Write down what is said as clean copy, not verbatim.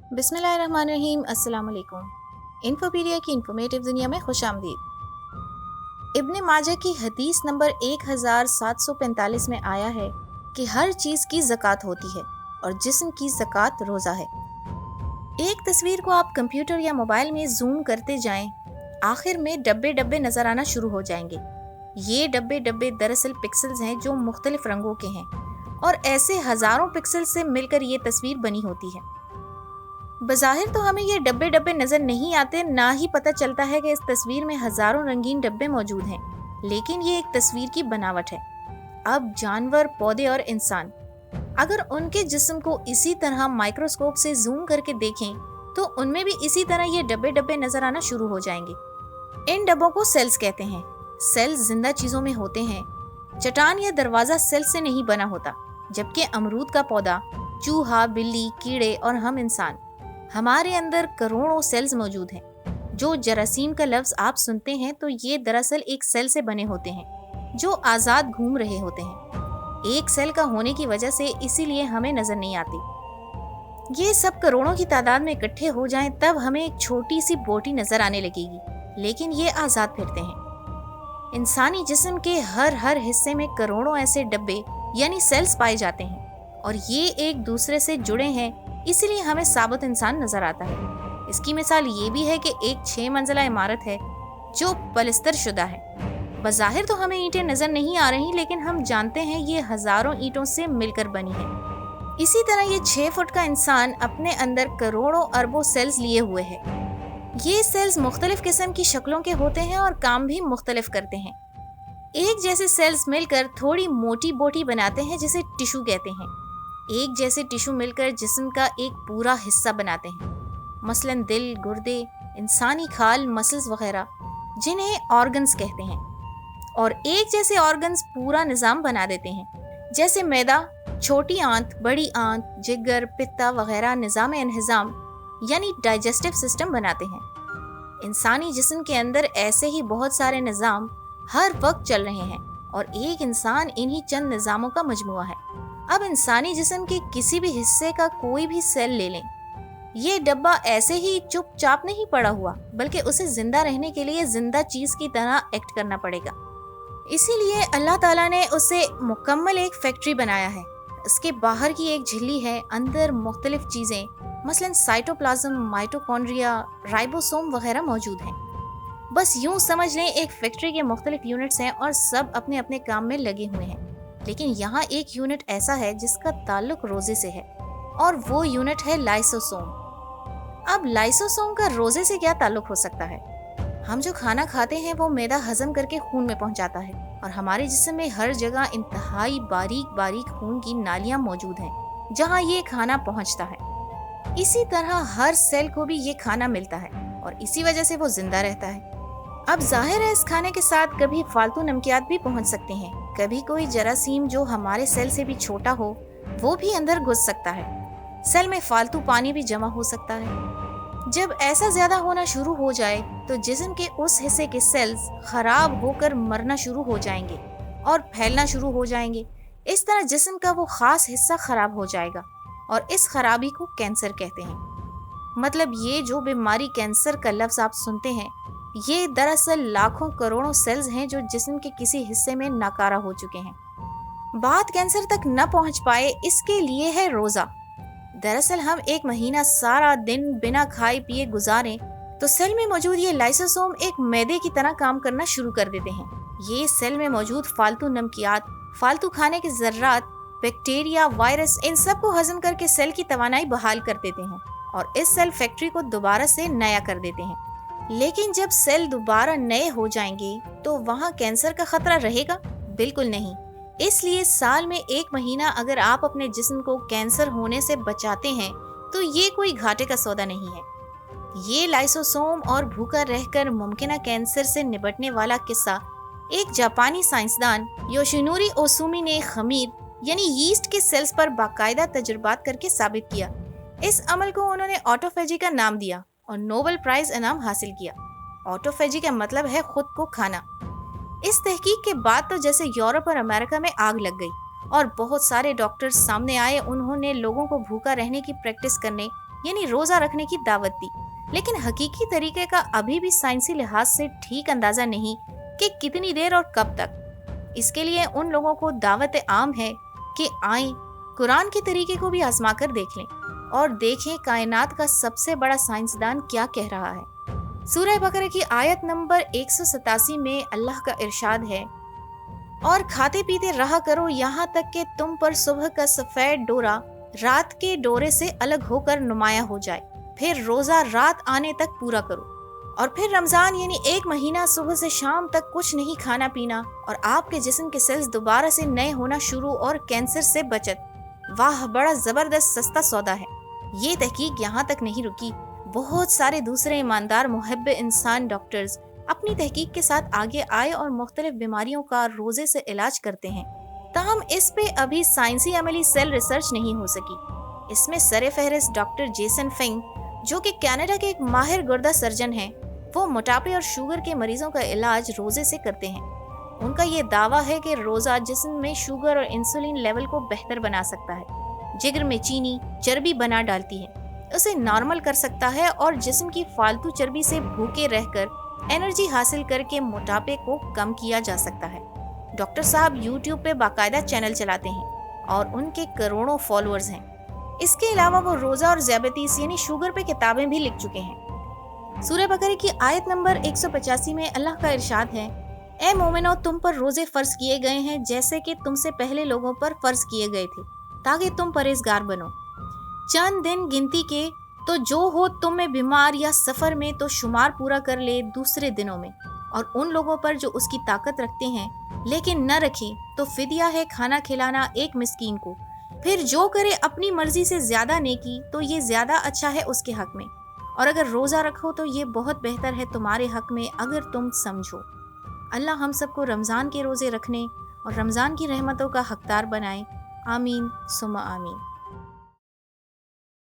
बिस्मिल्लाहिर्रहमानिर्रहीम। अस्सलाम वालेकुम। इन्फोपीडिया की इन्फॉर्मेटिव दुनिया में खुश आमदीद। इब्न माजा की हदीस नंबर 1745 में आया है कि हर चीज़ की ज़कात होती है और जिस्म की ज़कात रोज़ा है। एक तस्वीर को आप कंप्यूटर या मोबाइल में जूम करते जाएं, आखिर में डब्बे डब्बे नज़र आना शुरू हो जाएंगे। ये डब्बे डब्बे दरअसल पिक्सल्स हैं जो मुख्तलिफ रंगों के हैं और ऐसे हज़ारों पिक्सल से मिलकर ये तस्वीर बनी होती है। बज़ाहिर तो हमें ये डब्बे डब्बे नज़र नहीं आते, ना ही पता चलता है कि इस तस्वीर में हज़ारों रंगीन डब्बे मौजूद हैं, लेकिन ये एक तस्वीर की बनावट है। अब जानवर, पौधे और इंसान अगर उनके जिस्म को इसी तरह माइक्रोस्कोप से जूम करके देखें तो उनमें भी इसी तरह ये डब्बे डब्बे नज़र आना शुरू हो जाएंगे। इन डब्बों को सेल्स कहते हैं। सेल्स जिंदा चीज़ों में होते हैं। चट्टान या दरवाज़ा सेल्स से नहीं बना होता, जबकि अमरूद का पौधा, चूहा, बिल्ली, कीड़े और हम इंसान, हमारे अंदर करोड़ों सेल्स मौजूद हैं। जो जरासीम का लफ्ज़ आप सुनते हैं तो ये दरअसल एक सेल से बने होते हैं जो आज़ाद घूम रहे होते हैं। एक सेल का होने की वजह से इसीलिए हमें नज़र नहीं आती। ये सब करोड़ों की तादाद में इकट्ठे हो जाएं तब हमें एक छोटी सी बोटी नज़र आने लगेगी, लेकिन ये आज़ाद फिरते हैं। इंसानी जिस्म के हर हिस्से में करोड़ों ऐसे डब्बे यानी सेल्स पाए जाते हैं और ये एक दूसरे से जुड़े हैं, इसीलिए हमें साबुत इंसान नजर आता है। इसकी मिसाल ये भी है कि एक 6 मंजिला इमारत है जो पलस्तर शुदा है। बज़ाहिर तो हमें ईंटें नजर नहीं आ रही, लेकिन हम जानते हैं ये हजारों ईंटों से मिलकर बनी है। इसी तरह ये 6 फुट का इंसान अपने अंदर करोड़ों अरबों सेल्स लिए हुए है। ये सेल्स मुख्तलिफ किस्म की शक्लों के होते हैं और काम भी मुख्तलिफ करते हैं। एक जैसे सेल्स मिलकर थोड़ी मोटी बोटी बनाते हैं जिसे टिश्यू कहते हैं। एक जैसे टिश्यू मिलकर जिस्म का एक पूरा हिस्सा बनाते हैं, मसलन दिल, गुर्दे, इंसानी खाल, मसल्स वगैरह, जिन्हें ऑर्गन्स कहते हैं। और एक जैसे ऑर्गन्स पूरा निज़ाम बना देते हैं, जैसे मैदा, छोटी आंत, बड़ी आंत, जिगर, पित्ता वगैरह निज़ाम इंहिज़ाम यानी डाइजेस्टिव सिस्टम बनाते हैं। इंसानी जिस्म के अंदर ऐसे ही बहुत सारे निज़ाम हर वक्त चल रहे हैं और एक इंसान इन्हीं चंद निज़ामों का मजमुआ है। अब इंसानी जिस्म के किसी भी हिस्से का कोई भी सेल ले लें, ये डब्बा ऐसे ही चुपचाप नहीं पड़ा हुआ, बल्कि उसे जिंदा रहने के लिए जिंदा चीज की तरह एक्ट करना पड़ेगा। इसीलिए अल्लाह ताला ने उसे मुकम्मल एक फैक्ट्री बनाया है। इसके बाहर की एक झिल्ली है, अंदर मुख्तलिफ चीजें मसलन साइटोप्लाज्म, माइटोकॉन्ड्रिया, राइबोसोम वगैरह मौजूद हैं। बस यूं समझ लें एक फैक्ट्री के मुख्तलिफ यूनिट्स हैं और सब अपने अपने काम में लगे हुए हैं। लेकिन यहाँ एक यूनिट ऐसा है जिसका ताल्लुक रोजे से है और वो यूनिट है लाइसोसोम। अब लाइसोसोम का रोजे से क्या ताल्लुक हो सकता है? हम जो खाना खाते हैं वो मैदा हजम करके खून में पहुंचाता है और हमारे जिस्म में हर जगह इंतहाई बारीक बारीक खून की नालियां मौजूद हैं जहां ये खाना पहुंचता है। इसी तरह हर सेल को भी ये खाना मिलता है और इसी वजह से वो जिंदा रहता है। अब जाहिर है इस खाने के साथ कभी फालतू नमकियात भी पहुंच सकते हैं, कभी कोई जरासीम जो हमारे सेल से भी छोटा हो वो भी अंदर घुस सकता है। सेल में फालतू पानी भी जमा हो सकता है। जब ऐसा ज्यादा होना शुरू हो जाए तो जिस्म के उस हिस्से के सेल्स खराब होकर मरना शुरू हो जाएंगे और फैलना शुरू हो जाएंगे। इस तरह जिस्म का वो खास हिस्सा खराब हो जाएगा और इस खराबी को कैंसर कहते हैं। मतलब ये जो बीमारी कैंसर का लफ्ज आप सुनते हैं, ये दरअसल लाखों करोड़ों सेल्स हैं जो जिस्म के किसी हिस्से में नाकारा हो चुके हैं। बात कैंसर तक न पहुंच पाए इसके लिए है रोजा। दरअसल हम एक महीना सारा दिन बिना खाए पिए गुजारें तो सेल में मौजूद ये लाइसोसोम एक मैदे की तरह काम करना शुरू कर देते हैं। ये सेल में मौजूद फालतू नमकियात, फालतू खाने के जर्रात, बैक्टीरिया, वायरस, इन सब को हजम करके सेल की तवानाई बहाल कर देते हैं और इस सेल फैक्ट्री को दोबारा से नया कर देते हैं। लेकिन जब सेल दोबारा नए हो जाएंगे तो वहाँ कैंसर का खतरा रहेगा? बिल्कुल नहीं। इसलिए साल में 1 महीना अगर आप अपने जिस्म को कैंसर होने से बचाते हैं तो ये कोई घाटे का सौदा नहीं है। ये लाइसोसोम और भूखा रहकर मुमकिन कैंसर से निपटने वाला किस्सा एक जापानी साइंसदान योशिनोरी ओसुमी ने खमीर यानी यीस्ट के सेल्स पर बाकायदा तजुर्बात करके साबित किया। इस अमल को उन्होंने ऑटोफेजी का नाम दिया और नोबेल प्राइज इनाम हासिल किया। ऑटोफेजी का मतलब है खुद को खाना। इस तहकीक के बाद तो जैसे यूरोप और अमेरिका में आग लग गई और बहुत सारे डॉक्टर्स सामने आए। उन्होंने लोगों को भूखा रहने की प्रैक्टिस करने یعنی روزہ رکھنے کی دعوت دی، لیکن حقیقی طریقے کا ابھی بھی سائنسی لحاظ سے ٹھیک اندازہ نہیں کہ کتنی دیر اور کب تک۔ اس کے لیے ان لوگوں کو دعوت عام ہے کہ آئیں، قرآن کے طریقے کو بھی آزما کر دیکھ لیں اور دیکھیں کائنات کا سب سے بڑا سائنسدان کیا کہہ رہا ہے۔ سورہ بقرہ کی آیت نمبر 187 میں اللہ کا ارشاد ہے، اور کھاتے پیتے رہا کرو یہاں تک کہ تم پر صبح کا سفید ڈورا رات کے ڈورے سے الگ ہو کر نمایاں ہو جائے، پھر روزہ رات آنے تک پورا کرو، اور پھر رمضان یعنی 1 مہینہ صبح سے شام تک کچھ نہیں کھانا پینا، اور آپ کے جسم کے سیلز دوبارہ سے نئے ہونا شروع اور کینسر سے بچت۔ واہ، بڑا زبردست سستا سودا ہے۔ یہ تحقیق یہاں تک نہیں رکی، بہت سارے دوسرے ایماندار محب انسان ڈاکٹرز اپنی تحقیق کے ساتھ آگے آئے اور مختلف بیماریوں کا روزے سے علاج کرتے ہیں، تاہم اس پہ ابھی سائنسی عملی سیل ریسرچ نہیں ہو سکی۔ اس میں سر فہرست ڈاکٹر جیسن فنگ، جو کہ کینیڈا کے ایک ماہر گردہ سرجن ہیں، وہ موٹاپے اور شوگر کے مریضوں کا علاج روزے سے کرتے ہیں۔ ان کا یہ دعویٰ ہے کہ روزہ جسم میں شوگر اور انسولین لیول کو بہتر بنا سکتا ہے، جگر میں چینی چربی بنا ڈالتی ہے، اسے نارمل کر سکتا ہے اور جسم کی فالتو چربی سے بھوکے رہ کر انرجی حاصل کر کے موٹاپے کو کم کیا جا سکتا ہے۔ ڈاکٹر صاحب یوٹیوب پہ باقاعدہ چینل چلاتے ہیں اور ان کے کروڑوں فالوورز ہیں۔ اس کے علاوہ وہ روزہ اور ذیابیطس یعنی شوگر پہ کتابیں بھی لکھ چکے ہیں۔ سورہ بقرہ کی آیت نمبر 185 میں اللہ کا ارشاد ہے، اے مومنو، تم پر روزے فرض کیے گئے ہیں جیسے کہ تم سے پہلے لوگوں پر فرض کیے گئے تھے، تاکہ تم پرہیزگار بنو۔ چند دن گنتی کے تو جو ہو تم میں بیمار یا سفر میں تو شمار پورا کر لے دوسرے دنوں میں، اور ان لوگوں پر جو اس کی طاقت رکھتے ہیں لیکن نہ رکھیں تو فدیہ ہے کھانا کھلانا 1 مسکین کو، پھر جو کرے اپنی مرضی سے زیادہ نیکی تو یہ زیادہ اچھا ہے اس کے حق میں، اور اگر روزہ رکھو تو یہ بہت بہتر ہے تمہارے حق میں اگر تم سمجھو۔ اللہ ہم سب کو رمضان کے روزے رکھنے اور رمضان کی رحمتوں کا حقدار بنائے، آمین ثم آمین۔